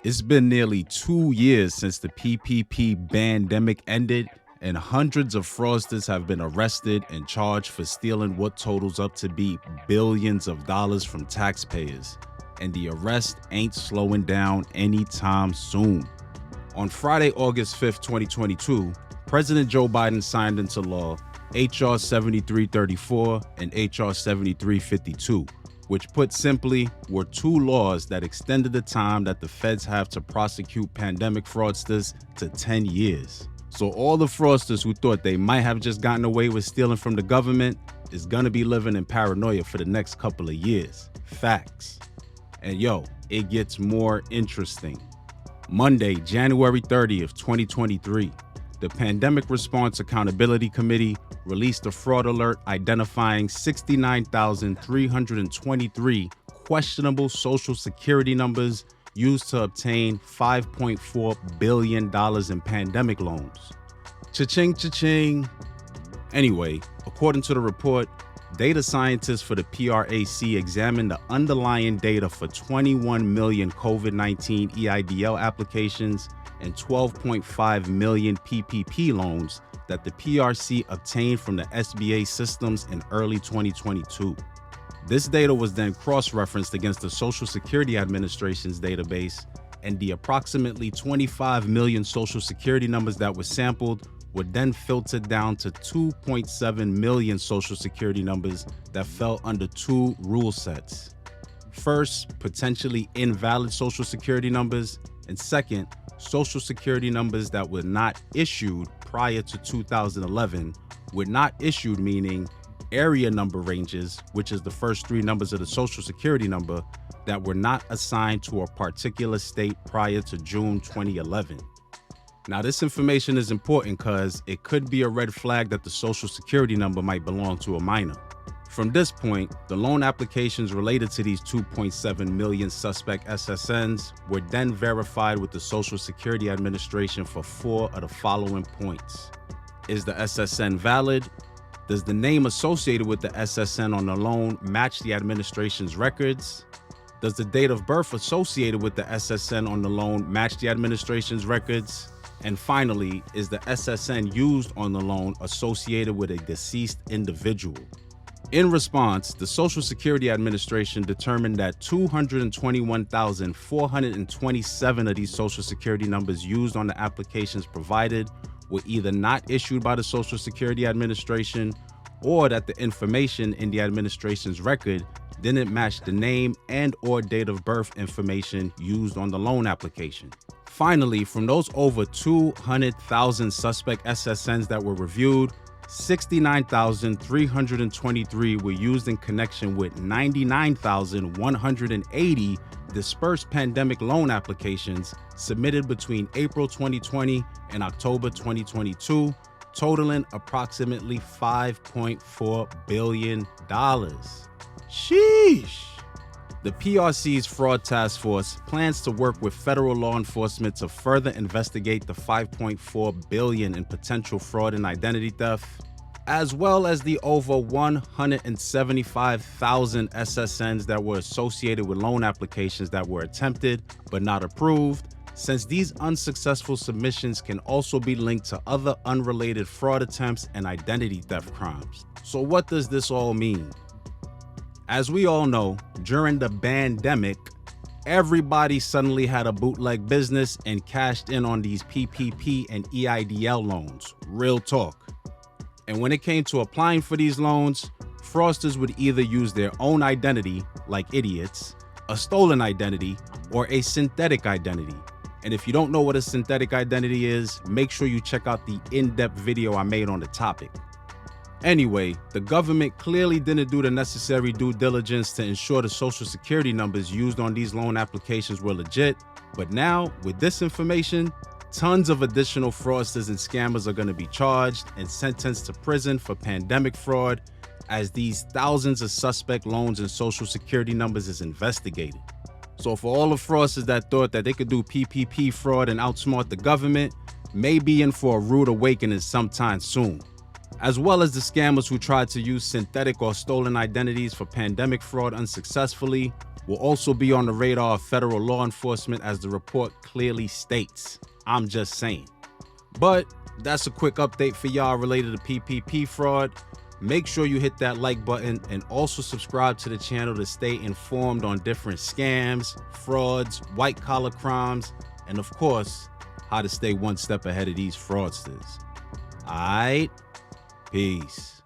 It's been nearly 2 years since the PPP pandemic ended, and hundreds of fraudsters have been arrested and charged for stealing what totals up to be billions of dollars from taxpayers. And the arrest ain't slowing down anytime soon. On Friday, August 5th, 2022, President Joe Biden signed into law H.R. 7334 and H.R. 7352, which put simply were two laws that extended the time that the feds have to prosecute pandemic fraudsters to 10 years. So all the fraudsters who thought they might have just gotten away with stealing from the government is gonna be living in paranoia for the next couple of years. Facts. And yo, it gets more interesting. Monday, January 30th, 2023, the Pandemic Response Accountability Committee released a fraud alert identifying 69,323 questionable Social Security numbers used to obtain $5.4 billion in pandemic loans. Cha-ching, cha-ching. Anyway, according to the report, data scientists for the PRAC examined the underlying data for 21 million COVID-19 EIDL applications and 12.5 million PPP loans that the PRC obtained from the SBA systems in early 2022. This data was then cross-referenced against the Social Security Administration's database, and the approximately 25 million Social Security numbers that were sampled were then filtered down to 2.7 million Social Security numbers that fell under two rule sets. First, potentially invalid Social Security numbers, and second, Social Security numbers that were not issued prior to 2011, were not issued meaning area number ranges, which is the first three numbers of the Social Security number, that were not assigned to a particular state prior to June 2011. Now, this information is important because it could be a red flag that the Social Security number might belong to a minor. From this point, the loan applications related to these 2.7 million suspect SSNs were then verified with the Social Security Administration for four of the following points. Is the SSN valid? Does the name associated with the SSN on the loan match the administration's records? Does the date of birth associated with the SSN on the loan match the administration's records? And finally, is the SSN used on the loan associated with a deceased individual? In response, the Social Security Administration determined that 221,427 of these Social Security numbers used on the applications provided were either not issued by the Social Security Administration, or that the information in the administration's record didn't match the name and or date of birth information used on the loan application. Finally, from those over 200,000 suspect SSNs that were reviewed, 69,323 were used in connection with 99,180 dispersed pandemic loan applications submitted between April 2020 and October 2022, totaling approximately $5.4 billion. Sheesh! The PRC's Fraud Task Force plans to work with federal law enforcement to further investigate the $5.4 billion in potential fraud and identity theft, as well as the over 175,000 SSNs that were associated with loan applications that were attempted but not approved, since these unsuccessful submissions can also be linked to other unrelated fraud attempts and identity theft crimes. So what does this all mean? As we all know, during the pandemic, everybody suddenly had a bootleg business and cashed in on these PPP and EIDL loans. Real talk. And when it came to applying for these loans, fraudsters would either use their own identity, like idiots, a stolen identity, or a synthetic identity. And if you don't know what a synthetic identity is, make sure you check out the in-depth video I made on the topic. Anyway, the government clearly didn't do the necessary due diligence to ensure the Social Security numbers used on these loan applications were legit, but now, with this information, tons of additional fraudsters and scammers are going to be charged and sentenced to prison for pandemic fraud as these thousands of suspect loans and Social Security numbers is investigated. So for all the fraudsters that thought that they could do PPP fraud and outsmart the government, may be in for a rude awakening sometime soon. as well as the scammers who tried to use synthetic or stolen identities for pandemic fraud unsuccessfully, will also be on the radar of federal law enforcement, as the report clearly states. I'm just saying. But that's a quick update for y'all related to PPP fraud. Make sure you hit that like button and also subscribe to the channel to stay informed on different scams, frauds, white-collar crimes, and of course, how to stay one step ahead of these fraudsters. All right, peace.